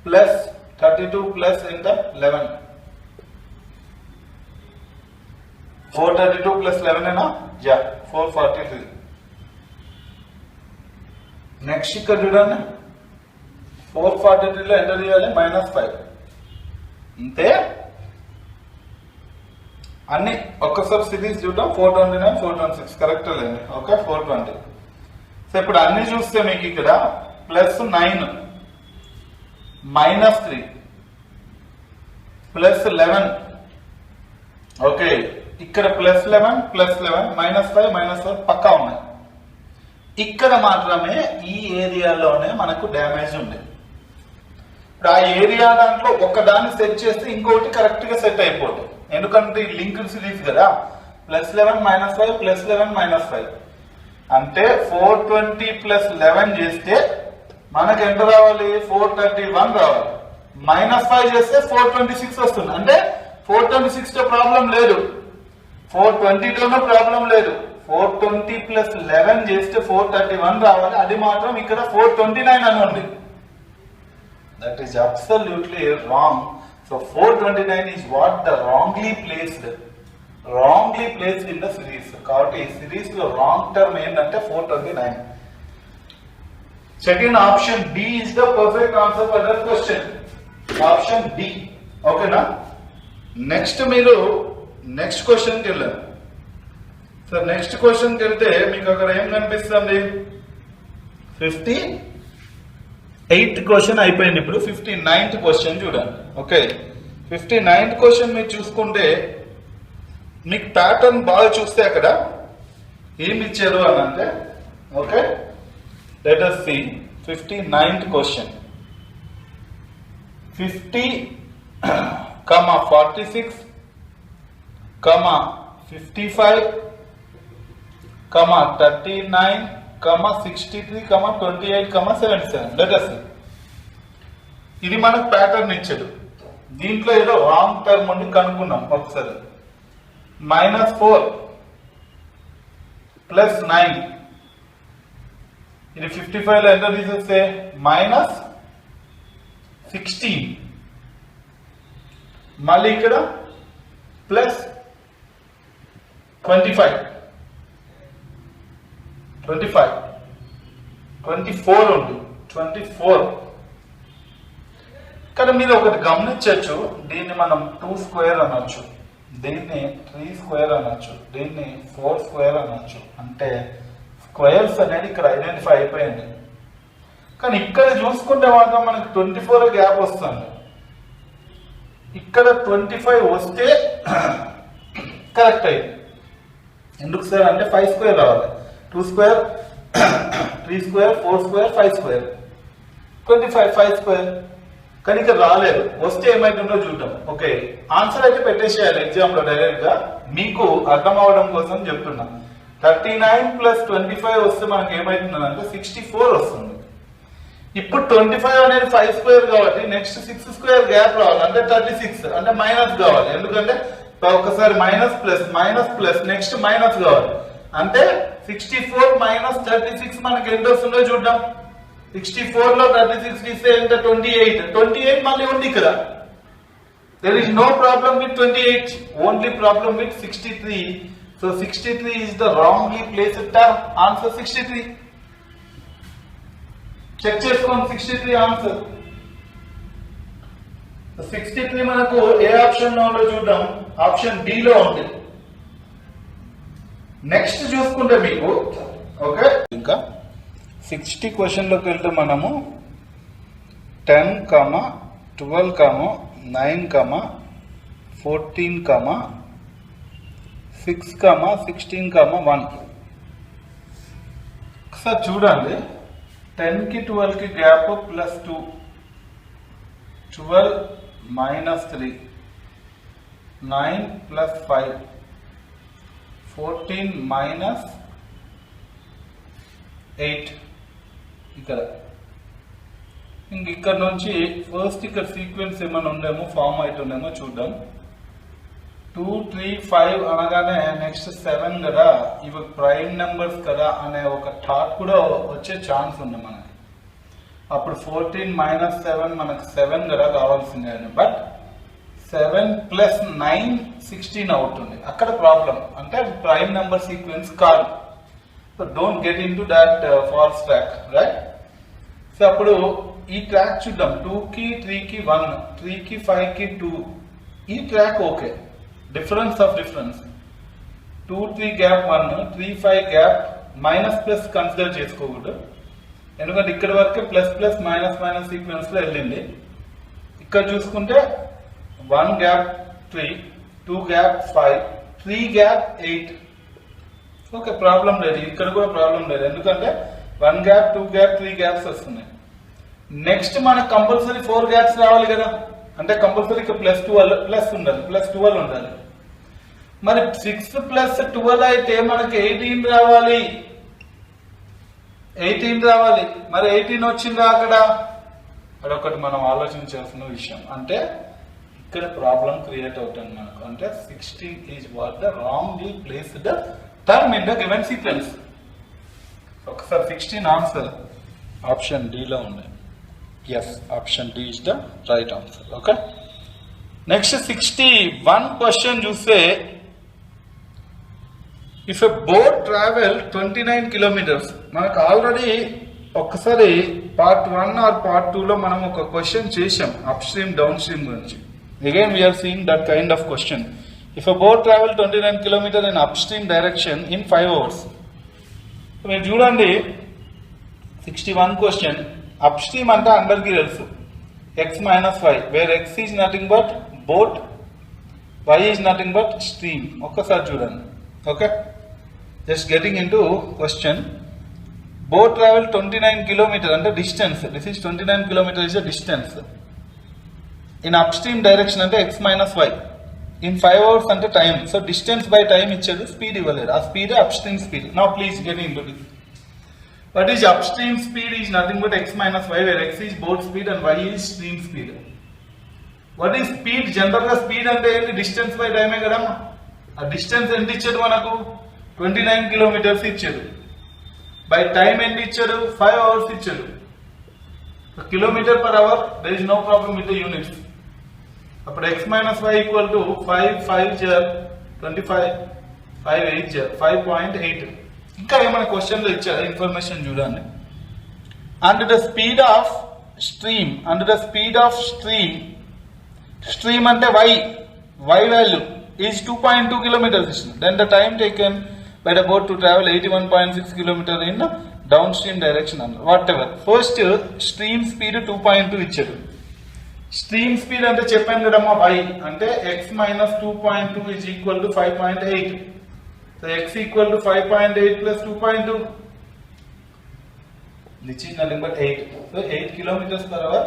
+32 + ఎంత 11, 432 + 11 ఏనా? యా, 443. నెక్స్ట్ ఇక్కడ చూడండి, 443లో ఎంత చేయాలి? -5. అంతే. అన్ని ఒక్కసారి సిరీస్ చూద్దాం. 429 426 కరెక్ట్ లేండి. ఓకే, 420. సో ఇప్పుడు అన్ని చూస్తే మీకు ఇక్కడ +9 -3 +11. ఓకే, ఇక్కడ +11 +11 -5 -5 పక్కా ఉన్నాయి. ఇక్కడ మాత్రమే ఈ ఏరియాలోనే మనకు డ్యామేజ్ ఉంది. ఇప్పుడు ఆ ఏరియా దాంట్లో ఒకదాన్ని సెట్ చేస్తే ఇంకోటి కరెక్ట్ గా సెట్ అయిపోతుంది. ఎందుకంటే ఈ లింక్డ్ సిరీస్ కదా. +11 -5 +11 -5 అంటే 420 + 11 చేస్తే మనకు ఎంత రావాలి? 431 రావాలి. -5 చేస్తే 426 వస్తుంది. అంటే 426 తో ప్రాబ్లం లేదు, 420తోనూ ప్రాబ్లం లేదు. 420 + 11 చేస్తే 431 రావాలి. అది మాత్రం ఇక్కడ 429 అని ఉంది. That is absolutely wrong. So 429 is what the wrongly placed in the series. కాబట్టి ఈ సిరీస్ లో రాంగ్ టర్మ్ ఏంటంటే 429. Second option D is the perfect answer for that question. Option D. ఓకేనా? నెక్స్ట్ మీరు నెక్స్ట్ క్వశ్చన్ కి వెళ్ళారు. సో నెక్స్ట్ క్వశ్చన్ కి వెళ్తే మీకు అక్కడ ఏం కనిపిస్తుంది? 58th క్వశ్చన్ అయిపోయింది. ఇప్పుడు 59th క్వశ్చన్ చూడండి. ఓకే, 59th క్వశ్చన్ మీరు చూసుకుంటే మీకు ప్యాటర్న్ బాగా చూస్తే అక్కడ ఏమి ఇచ్చారు అని అంటే, okay let us see 59th question. 50 comma 46 comma 55 comma 39 comma 63 comma 28 comma 77. let us see. ఇది మనకు ప్యాటర్న్ ఇచ్చాడు. దీంట్లో ఏదో రాంగ్ టర్మ్ ఉండి కనుక్కున్నాం ఒకసారి. -4 ప్లస్ 9 ఇది 55 లో ఎంత తీసేస్తే -16 మళ్ళీ ఇక్కడ ప్లస్ 24 ఉంది 24. కానీ మీరు ఒకటి గమనించవచ్చు, దీన్ని మనం 2 స్క్వేర్ అనొచ్చు, దీన్ని 3 స్క్వేర్ అనొచ్చు, దీన్ని 4 స్క్వేర్ అనొచ్చు. అంటే స్క్వేర్స్ అనేది ఇక్కడ ఐడెంటిఫై అయిపోయింది. కానీ ఇక్కడ చూసుకుంటే మాత్రం మనకి 24 గ్యాప్ వస్తుంది. ఇక్కడ 25 వస్తే కరెక్ట్ అయింది. ఎందుకు సార్ అంటే 5 స్క్వేర్ రావాలి. 2 square 3 square 4 square 5 square 25 5 square. కానీ ఇక్కడ రాలేదు. వస్తే ఏమైతుందో చూద్దాం. ఓకే, ఆన్సర్ అయితే పెట్టేసేయాలి ఎగ్జామ్ లో డైరెక్ట్ గా. మీకు అర్థం అవడం కోసం చెప్తున్నా. 39 ప్లస్ 25 వస్తే మనకి ఏమైతుందంటే 64 వస్తుంది. ఇప్పుడు 25 అనేది 5 స్క్వేర్ కాబట్టి నెక్స్ట్ 6 స్క్వేర్ గ్యాప్ రావాలి, అంటే 36, అంటే మైనస్ కావాలి. ఎందుకంటే ఒకసారి మైనస్ ప్లస్ నెక్స్ట్ మైనస్ కావాలి. అంటే 64 మైనస్ 36 మనకి ఎంత వస్తుందో చూద్దాం. 64 లో 36 తీస్తే ఎంత 28 మళ్ళీ ఉంది ఇక్కడ. there is no problem with 28, only problem with 63. so 63 is the wrongly placed term. answer 63. Check చేసుకోండి 63 ఆన్సర్. 63 మనకు ఏ ఆప్షన్ లో ఉందో చూద్దాం. ఆప్షన్ డి లో ఉంది. నెక్స్ట్ చూసుకుంటే మీకు ఓకే, ఇంకా 60 క్వశ్చన్ లోకి వెళ్తే మనము 10, 12, 9, 14, 6, 16, 1. ఒకసారి చూడండి. 10 కి 12 కి గ్యాప్ +2, 12 -3, 9 +5, 14 -8. ఇక్కడ నుంచి ఫస్ట్ ఇక్కడ సీక్వెన్స్ ఏమైనా ఉందేమో, ఫామ్ అవుతుందేమో చూద్దాం. 2, 3, 5 అనగానే నెక్స్ట్ 7 కదా, ఇవి ప్రైమ్ నెంబర్స్ కదా అనే ఒక థాట్ కూడా వచ్చే ఛాన్స్ ఉంది మనకి. అప్పుడు 14 - 7 మనకు 7 కదా కావాల్సిందే. బట్ 7 + 9 16 అవుతుంది. అక్కడ ప్రాబ్లం అంటే ప్రైమ్ నెంబర్ సీక్వెన్స్ కాదు. So don't get into that false track, right? So అప్పుడు ఈ ట్రాక్ చూద్దాం. 2 కి 3 కి 1, 3 కి 5 కి 2. ఈ track okay. Difference of difference 2, 3 gap 1, 3, 5 gap minus consider చేసుకోకూడదు. ఎందుకంటే ఇక్కడ వరకే ప్లస్ మైనస్ సీక్వెన్స్ లో వెళ్ళింది. ఇక్కడ చూసుకుంటే 1 gap 3, 2 gap 5, 3 gap 8. Okay, problem లేదు. ఇక్కడ కూడా ప్రాబ్లం లేదు. ఎందుకంటే 1 గ్యాప్ 2 గ్యాప్ 3 గ్యాప్స్ వస్తున్నాయి. నెక్స్ట్ మనకు కంపల్సరీ 4 గ్యాప్స్ రావాలి కదా. అంటే కంపల్సరీ ఇక్కడ +12 ఉండాలి, +12 ఉండాలి. మరి 6 + 12 అయితే మనకి 18 రావాలి. 18 రావాలి. మరి 18 వచ్చిందా అక్కడ? అదొకటి మనం ఆలోచించాల్సిన విషయం. అంటే ఇక్కడ ప్రాబ్లం క్రియేట్ అవుతుంది మనకు. అంటే 16 is what the wrongly placed term in the given sequence. ఒకసారి 16 ఆన్సర్ ఆప్షన్ డి లో ఉంది. Yes, option D is the right answer. Okay, next 61 question చూస్తే, if a boat travel 29 kilometres. మనకు ఆల్రెడీ ఒక్కసారి పార్ట్ 1 ఆర్ పార్ట్ 2 లో మనం ఒక క్వశ్చన్ చేసాం అప్ స్ట్రీమ్ డౌన్ స్ట్రీమ్ గురించి. Again we are seeing that kind of question. If a boat travel 29 kilometre in up stream direction in 5 hours. మీరు చూడండి 61 క్వశ్చన్. అప్ స్ట్రీమ్ అంటే అందరికీ తెలుసు x - y, where x is nothing but boat, y is nothing but stream. ఒక్కసారి చూడండి. Okay, just getting into question. boat travel 29 kilometer and the distance, this is 29 kilometer is the distance in upstream direction and x minus y in 5 hours and the time. So distance by time ichadu, speed ivalledu, a speed upstream speed. Now please get into this. What is upstream speed is nothing but x minus y, where x is boat speed and y is stream speed. What is speed? General speed ante ఏంటి, distance by time ఏ కదా. ఆ distance ఎంత ఇచ్చాడు మనకు 29 kilometers ఇచ్చాడు. By time ఎంత ఇచ్చాడు 5 hours ఇచ్చాడు. So kilometer per hour, there is no problem with the units. అప్పుడు x minus y equal to 5 25 5 8 5.8. ఇంకా ఏమైనా క్వశ్చన్ లో ఇచ్చారు ఇన్ఫర్మేషన్ చూడండి. And the speed of stream stream ante y value is 2.2 kilometers. Then the time taken by the boat to travel 81.6 kilometers in downstream direction. Whatever. First stream speed 2.2 ఇచ్చాడు. Stream speed అంటే చెప్పాను కదమ్మా, y అంటే x minus 2.2 is equal to 5.8. So x equal to 5.8 plus 2.2, which is nothing but 8. So 8 kilometers per hour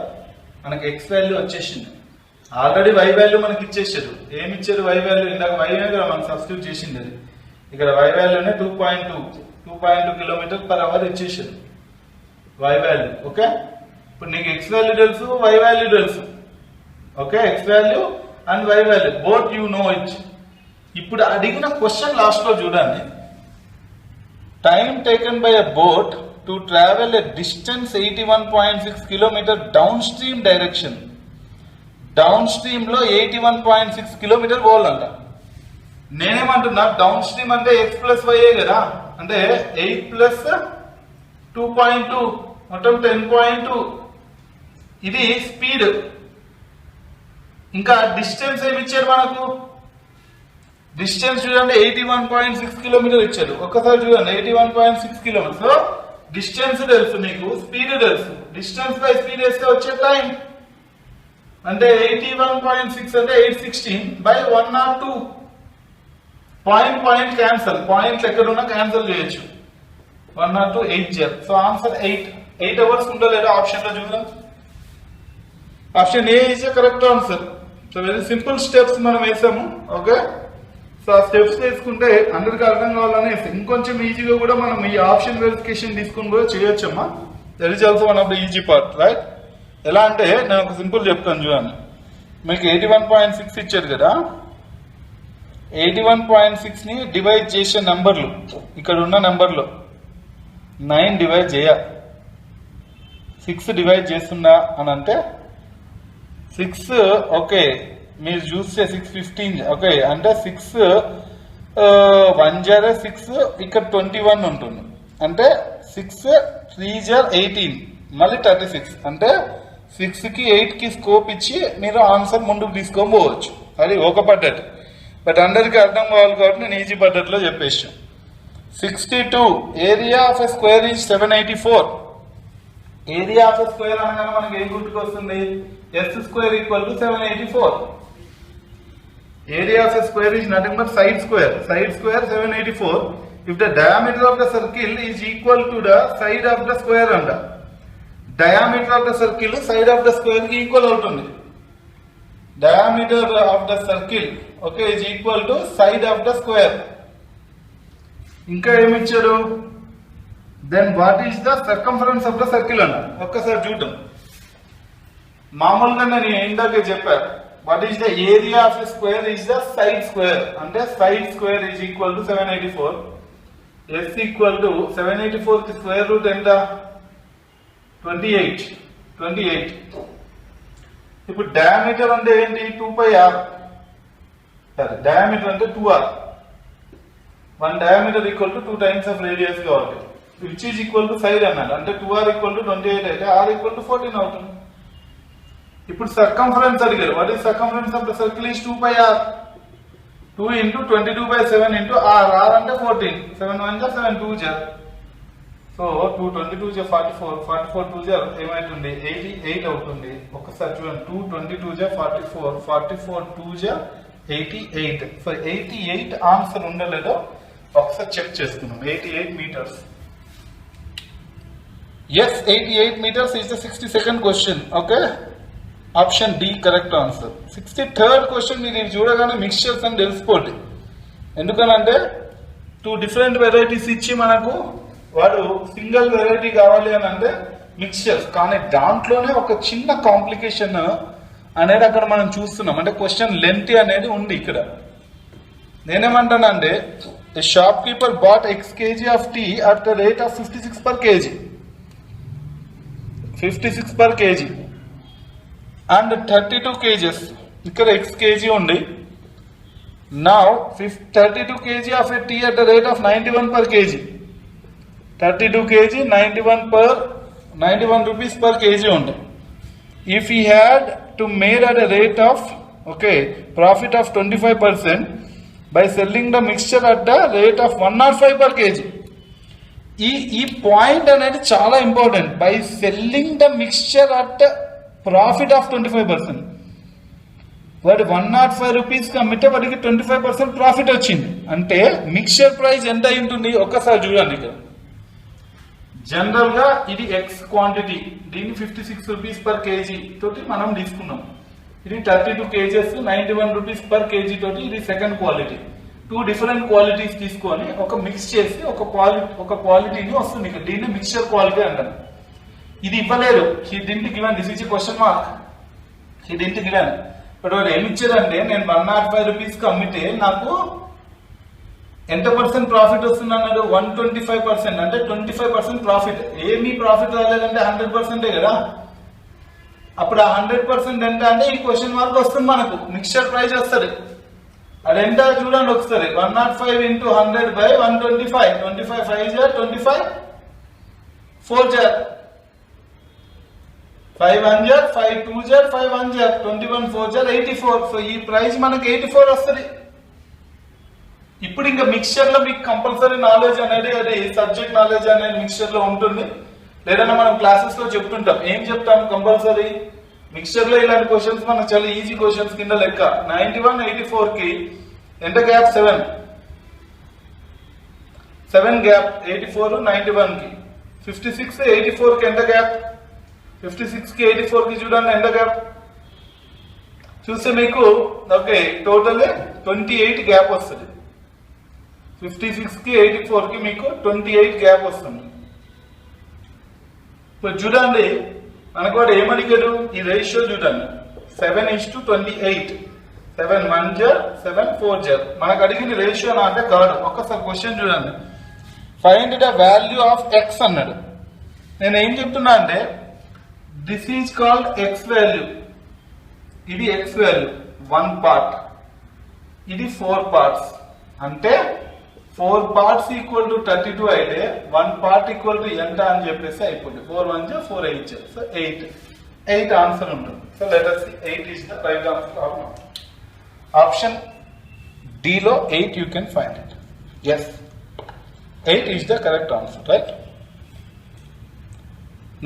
మనకి x వాల్యూ వచ్చేసింది. ఆల్రెడీ y వాల్యూ మనకి ఇచ్చేసారు. ఏమి ఇచ్చారు y వాల్యూ? ఇందాక y నే కదా మనం సబ్స్టిట్యూట్ చేసింది. అది ఇక్కడ y వాల్యూనే 2.2 కిలోమీటర్ పర్ అవర్ ఇచ్చేసారు y వాల్యూ. ఓకే, ఇప్పుడు నీకు x వాల్యూ తెలుసు, y వాల్యూ తెలుసు. Okay, x value and y value both you know it. ఇప్పుడు అడిగిన క్వశ్చన్ లాస్ట్ లో చూడండి. Time taken by a boat to travel a distance 81.6 kilometre downstream direction. Downstream లో 81.6 కిలోమీటర్ పోవాలంట. నేనేమంటున్నా, డౌన్ స్ట్రీమ్ అంటే x ప్లస్ y కదా, అంటే 8 ప్లస్ 2.2 మొత్తం 10.2. ఇది స్పీడ్. ఇంకా డిస్టెన్స్ ఏమి ఇచ్చారు మనకు? డిస్టెన్స్ చూడండి 81.6 కిలోమీటర్ ఇచ్చారు. ఒక్కసారి చూడండి 81.6 కిలోమీటర్. సో డిస్టెన్స్ తెలుసు నీకు, స్పీడ్ తెలుసు. డిస్టెన్స్ బై స్పీడ్ వేస్తే వచ్చే టైం అంటే 81.6 అంటే 816 by 102. పాయింట్ క్యాన్సల్, పాయింట్లు ఎక్కడున్నా క్యాన్సల్ చేయొచ్చు. 102 8. సో ఆన్సర్ 8 అవర్స్ ఉండలేదా ఆప్షన్ లో చూద్దాం. Option A is correct answer. So very simple steps మనం వేసాము. ఓకే, సో ఆ స్టెప్స్ వేసుకుంటే అందరికి అర్థం కావాలని ఇంకొంచెం ఈజీగా కూడా మనం ఈ ఆప్షన్ వెరిఫికేషన్ తీసుకుని కూడా చేయొచ్చమ్మా. That is also one of the easy part, right? ఎలా అంటే నేను ఒక సింపుల్ చెప్తాను చూడండి. మీకు 81.6 ఇచ్చారు కదా, 81.6 ని డివైడ్ చేసే నంబర్లు ఇక్కడ ఉన్న నంబర్లో 9 డివైడ్ చేయాలి. 6 డివైడ్ చేస్తున్నా అని అంటే 6 ఓకే, మీరు చూస్తే 615 ఓకే, అంటే 6 1 0 6 ఇక్కడ 21 ఉంటుంది. అంటే 6 3 0 18 మళ్ళీ 36. అంటే 6 కి 8 కి స్కోప్ ఇచ్చి మీరు ఆన్సర్ ముందుకు తీసుకొని పోవచ్చు. అది ఒక పద్ధతి. బట్ అందరికి అర్థం కావాలి కాబట్టి నేను ఈజీ పద్ధతిలో చెప్పేసాను. 62 area of a square is 784. Area of a square అనగానే మనకి ఏం గుర్తుకొస్తుంది? s square equal to 784. Area of a square is nothing but side square. Side square 784. If the diameter of the circle is equal to the side of the square అంట. Diameter of the circle side of the square కి ఈక్వల్ అవుతుంది. Diameter of the circle okay is equal to side of the square. ఇంకా ఏమి ఇచ్చారు? Then what is the circumference of the circle అన్న. ఒక్కసారి చూద్దాం. మామూలుగా నేను ఇందాకే చెప్పాను, what is the area of the square is the side square. అంటే side square is equal to 784. S equal to 784 కి స్క్వేర్ రూట్ ఎంత? 28. ఇప్పుడు డయామీటర్ అంటే ఏంటి? 2πr. సరే, డయామీటర్ అంటే 2r. 1 diameter equal to 2 times of radius కాబట్టి which is equal to side అన్నాడు. అంటే 2r ఈక్వల్ టు 28 అయితే r ఈక్వల్ టు 14 అవుతుంది. ఇప్పుడు సర్కంఫరెన్స్ అడిగారు. What is circumference of the circle is 2πr. 2 into 22/7 into r. r అంటే 14. 7 1 7 2 సో 2 22 44. 44 2 ఏమైతుంది? 88 అవుతుంది. ఒకసారి చూడండి, 2 22 44. 44 2 88. సో 88 ఆన్సర్ ఉండలేదో ఒకసారి చెక్ చేసుకున్నాం. 88 metres. Yes, 88 meters is the 62nd question. Okay. Option D correct answer. 63rd question మీరు చూడగానే మిక్స్చర్స్ అని తెలిసిపోద్ది. ఎందుకనంటే 2 డిఫరెంట్ వెరైటీస్ ఇచ్చి మనకు వాడు సింగిల్ వెరైటీ కావాలి అని అంటే మిక్స్చర్స్, కానీ దాంట్లోనే ఒక చిన్న కాంప్లికేషన్ అనేది అక్కడ మనం చూస్తున్నాం. అంటే క్వశ్చన్ లెంత్ అనేది ఉంది ఇక్కడ. నేనేమంటానంటే a shopkeeper bought x kg of tea at the rate of 56 per kg. 56 per kg and 32 kgs. ఇక్కడ x kg ఉంది. Now 32 kg of a tea at the rate of 91 per kg. 32 kg 91 rupees per kg ఉంది. If he had to made at a rate of profit of 25% by selling the mixture at the rate of 105 per kg. ఈ పాయింట్ అనేది చాలా important. By selling the mixture at profit of 25%. వాడు 105 రూపీస్కి అమ్మితే వాడికి 25% ప్రాఫిట్ వచ్చింది. అంటే మిక్స్చర్ ప్రైస్ ఎంత అయింటుంది ఒక్కసారి చూడండి. ఇక్కడ జనరల్ గా ఇది ఎక్స్ క్వాంటిటీ, దీన్ని 56 రూపీస్ పర్ కేజీ తోటి మనం తీసుకున్నాం. ఇది 32 కేజెస్ 91 రూపీస్ పర్ కేజీ తోటి ఇది సెకండ్ క్వాలిటీ. 2 డిఫరెంట్ క్వాలిటీస్ తీసుకొని ఒక మిక్స్ చేసి ఒక క్వాలిటీని వస్తుంది. ఇక్కడ దీన్ని మిక్స్చర్ క్వాలిటీ అంటారు. ఇది ఇవ్వలేదు, దీనికి given, this is question mark. దీనికి గివెన్ బట్ వాడు ఏమి ఇచ్చారంటే నేను 105 రూపీస్కి అమ్మితే నాకు ఎంత పర్సెంట్ ప్రాఫిట్ వస్తుంది అన్నాడు. 125%, అంటే 25% ప్రాఫిట్. ఏమీ ప్రాఫిట్ రాలేదంటే 100% కదా. అప్పుడు ఆ 100% ఎంత అంటే ఈ క్వశ్చన్ మార్క్ వస్తుంది మనకు. మిక్స్చర్ ప్రైస్ వస్తుంది. అదెంత చూడండి ఒకసారి. 105 into 100 by 125. 25 5 jar 25 4 jar 5 1 jar 5 2 jar 5 1 jar 21 4 jar 84. So ఈ ప్రైస్ మనకు 84 వస్తుంది. ఇప్పుడు ఇంకా మిక్స్చర్ లో మీకు కంపల్సరీ నాలెడ్జ్ అనేది, అది సబ్జెక్ట్ నాలెడ్జ్ అనేది మిక్స్చర్ లో ఉంటుంది. లేదన్నా మనం క్లాసెస్ లో చెప్తుంటాం. ఏం చెప్తాం కంపల్సరీ మిక్స్చర్ లో ఇలాంటి క్వశ్చన్స్ మనకు చాలా ఈజీ క్వశ్చన్స్ కింద లెక్క. 91 84 కి ఎంత గ్యాప్? 7 గ్యాప్. 84 91 కి. 56 84 కి ఎంత గ్యాప్? 56 కి 84 కి చూడండి ఎంత గ్యాప్ చూస్తే మీకు టోటల్ 28 గ్యాప్ వస్తుంది. 56 కి 84 కి మీకు 28 గ్యాప్ వస్తుంది. ఇప్పుడు చూడండి మనకు వాడు ఏమడిగాడు, ఈ రేషియో చూడండి. 7:28. 7 1 jar 7 4 jar. మనకు అడిగింది రేషియో అంటే కాదు. ఒక్కసారి క్వశ్చన్ చూడండి. Find the value of X అన్నాడు. నేను ఏం చెప్తున్నా అంటే this is called X value. ఇది ఎక్స్ వాల్యూ 1 పార్ట్, ఇది 4 పార్ట్స్. అంటే 4 parts equal to 32 అయితే 1 part equal to ఎంత అని చెప్పేసి అయిపోతుంది. 4 1 jar 4 8 jar. సో 8 ఆన్సర్ ఉంటుంది. So let us see 8 is the right answer or not. Option D లో 8 you can find it. Yes, 8 is the correct answer, right?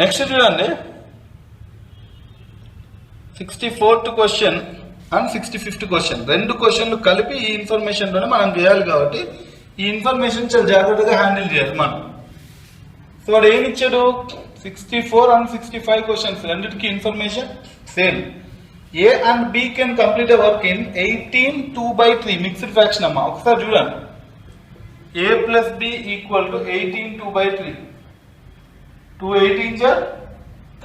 Next చూడండి 64th question and 65th question. 2 క్వశ్చన్లు కలిపి ఈ ఇన్ఫర్మేషన్ లోనే మనం చేయాలి కాబట్టి ఈ ఇన్ఫర్మేషన్ చాలా జాగ్రత్తగా హ్యాండిల్ చేయాలి మనం. సో వాడు ఏమి ఇచ్చాడు? 64 అండ్ 65 క్వశ్చన్స్ రెండింటికి information same. A and B can complete a work in 18 2/3 mixed fraction అమ్మా. ఒకసారి చూడండి. A plus B equal to 18 2/3. 2 18 jar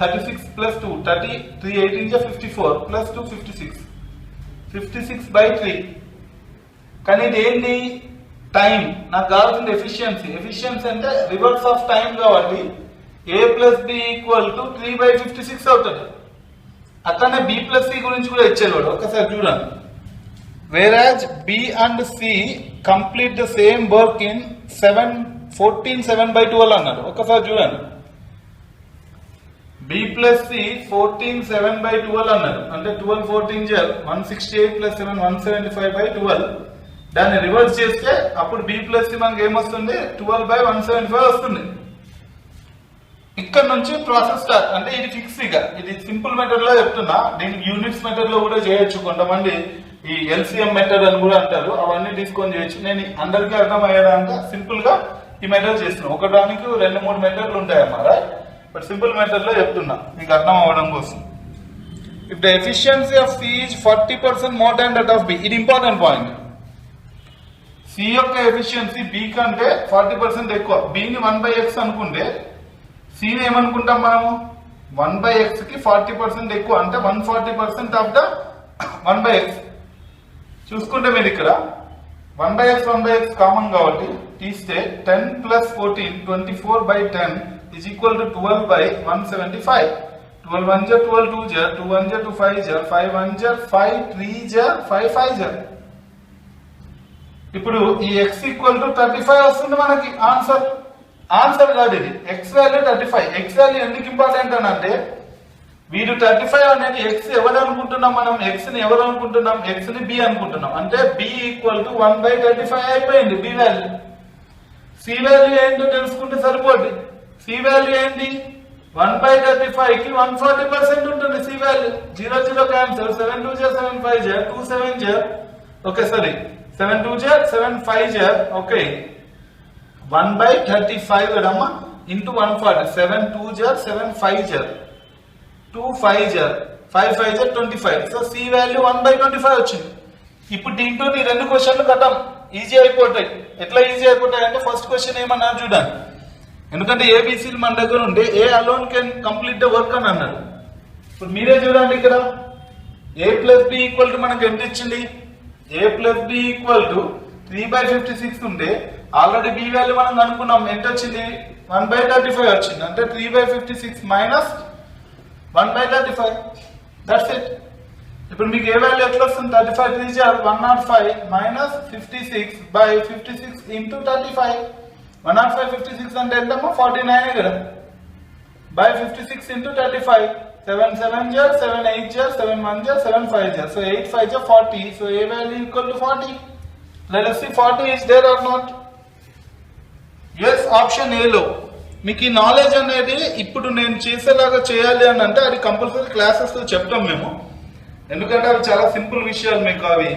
36 plus 2 30. 3 18 jar 54 plus 2 56. 56/3. కానీ ఇది ఏంటి? టైం. నాకు కావాల్సింది ఎఫిషియన్సీ. ఎఫిషియన్సీ అంటే రివర్స్ ఆఫ్ టైం కాబట్టి A plus B equal to 3/56 అవుతుంది. అట్లానే B plus C గురించి కూడా ఇచ్చేవాడు. ఒకసారి చూడండి. Whereas B and C complete the same work in 14 7/12 అన్నారు. ఒకసారి చూడండి. B plus C 14 7/12 అన్నారు. అంటే 12 14 jar 168 plus 7 175/12. దాన్ని రివర్స్ చేస్తే అప్పుడు B plus C మనకి ఏమొస్తుంది? 12/175 వస్తుంది. ఇక్కడ నుంచి ప్రాసెస్ స్టార్ట్. అంటే ఇది ఫిక్స్. ఇక ఇది సింపుల్ మెథడ్ లో చెప్తున్నా. దీనికి యూనిట్స్ మెథడ్ లో కూడా చేయొచ్చు. కొంతమంది ఈ LCM మెథడ్ అని కూడా అంటారు. అవన్నీ తీసుకొని చేయొచ్చు. నేను అందరికీ అర్థమయ్యేదాకా సింపుల్ గా ఈ మెథడ్ చేస్తున్నాను. ఒకదానికి 2 3 మెథడ్లు ఉంటాయన్నమాట. బట్ సింపుల్ మెథడ్ లో చెప్తున్నా మీకు అర్థం అవ్వడం కోసం. If the efficiency of C is 40% more than that of B, ఇది ఇంపార్టెంట్ పాయింట్. సి యొక్క ఎఫిషియన్సీ బి కంటే 40% ఎక్కువ. బిని 1/x అనుకుంటే సిని ఏమనుకుంటాం మనము 1/x కి 40% ఎక్కువ, అంటే 140% ఆఫ్ ద 1/x. చూసుకుంటే మీరు ఇక్కడ 1/x కామన్ కాబట్టి తీస్తే 10 + 14 24/10 is equal to 12/175. 12 1 jar 12 2 jar 2 1 jar 2 5 jar 5 1 jar 5 3 jar 5 5 jar. ఇప్పుడు ఈ x ఈక్వల్ టు 35 వస్తుంది మనకి ఆన్సర్. ఆన్సర్ కాదు ఇది, x వాల్యూ 35. x వాల్యూ ఎందుకు ఇంపార్టెంట్ అని అంటే వీడు 35 అనేది x ఎవరు అనుకుంటున్నాం మనం, x ని ఎవరు అనుకుంటున్నాం, x ని b అనుకుంటున్నాం. అంటే b ఈక్వల్ టు 1/35 అయిపోయింది b వాల్యూ. c వాల్యూ ఏంటో తెలుసుకుంటే సరిపోద్ది. c వాల్యూ ఏంటి 1/35 కి 140% ఉంటుంది c value. 0 0 cancel, 7 2 jar 7 5 jar 2 7 jar, okay sorry 7 2 jar 7 5 jar, okay 1/35 కదమ్మా into 140, 7 2 jar 7 5 jar 2 5 jar 5 5 jar 25. So C value 1/25 వచ్చింది. ఇప్పుడు దీంట్లో ఈ రెండు క్వశ్చన్లు కట్టం ఈజీ అయిపోతాయి. ఎట్లా ఈజీ అయిపోతాయి అంటే ఫస్ట్ క్వశ్చన్ ఏమన్నా చూడండి, ఎందుకంటే ఏబిసిలు మన దగ్గర ఉంటే A alone can complete the work అని అన్నారు. ఇప్పుడు మీరే చూడండి ఇక్కడ a + b ఈక్వల్ టు మనకి ఎంత ఇచ్చింది, a + b ఈక్వల్ టు 3/56 ఉంటే ఆల్రెడీ b వాల్యూ మనం అనుకున్నాం ఎంత వచ్చింది 1/35 వచ్చింది. అంటే 3/56 మైనస్ 1/35, దట్స్ ఇట్. ఇప్పుడు మీకు ఏ వాల్యూ ఎట్లా వస్తుంది 35 3 jar 105 మైనస్ 56/56 ఇంటూ 35. 105 56 అంటే ఎంతమ్మా 49 కదా, by 56 into 35. 7 7 jar 7 8 jar 7 1 jar 7 5 jar, so 8 5 jar 40. so a value equal to 40. let us see 40 is there or not. yes, option A లో. మీకు ఈ నాలెడ్జ్ అనేది ఇప్పుడు నేను చేసేలాగా చేయాలి అని అంటే అది కంపల్సరీ క్లాసెస్ లో చెప్తాం మేము, ఎందుకంటే అవి చాలా సింపుల్ విషయాలు. మీకు అవి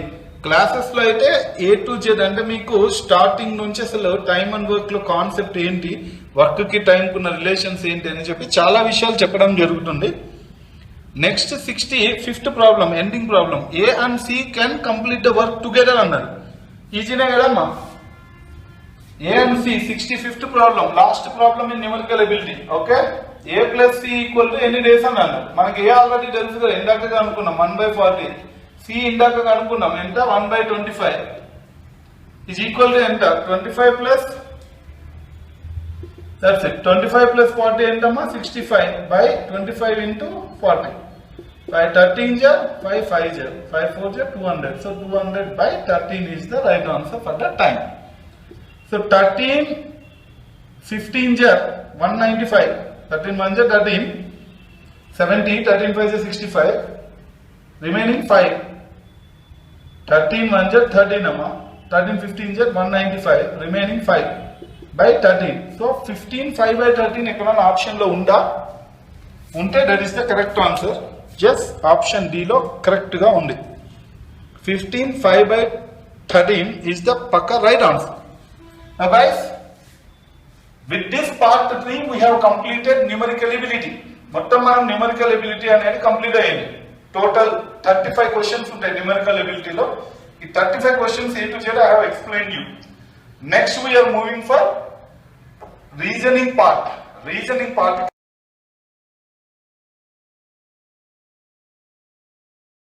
క్లాసెస్ లో అయితే A to Z అంటే మీకు స్టార్టింగ్ నుంచి అసలు టైమ్ అండ్ వర్క్ లో కాన్సెప్ట్ ఏంటి, వర్క్ కి టైం కున్న రిలేషన్స్ ఏంటి అని చెప్పి చాలా విషయాలు చెప్పడం జరుగుతుంది. Next 65th problem, ending problem. A and C can complete the work together అన్నారు. ఈజీనే కదమ్మా. A and C 65th problem, last problem in numerical ability. Okay, A + C equal to ఎన్ని డేస్ అని అన్నారు. మనకి A ఆల్రెడీ తెలుసు కదా, ఇందాక అనుకున్నాం 1/40. C ఇందాక అనుకున్నాం ఎంత 1/25 is equal to ఎంత 25 plus, that's it, 25 plus 40 ఎంతమ్మా 65/25 into 40. 5 13 jar 5 5 jar 5 4 jar 200. so 200/13 is the right answer for that time. so 13 15 jar 195, 13 1 jar 13, 70, 13 5 jar 65, remaining 5. 13 1 jar 13 amma, 13 15 jar 195, remaining 5/13. so 15 5/13 ఎక్కడైనా ఆప్షన్ లో ఉంటే that is the correct answer. Just option D లో కరెక్ట్ గా ఉంది. 15 5/13 is the పక్కా right answer. now guys, with this part 3 we have completed numerical ability. మొత్తం మనం న్యూమరికల్ ఎబిలిటీ అనేది కంప్లీట్ అయ్యింది. టోటల్ 35 క్వశ్చన్స్ ఉంటాయి న్యూమరికల్ ఎబిలిటీలో. ఈ 35 questions A to Z I have explained you. Next we are moving for reasoning part.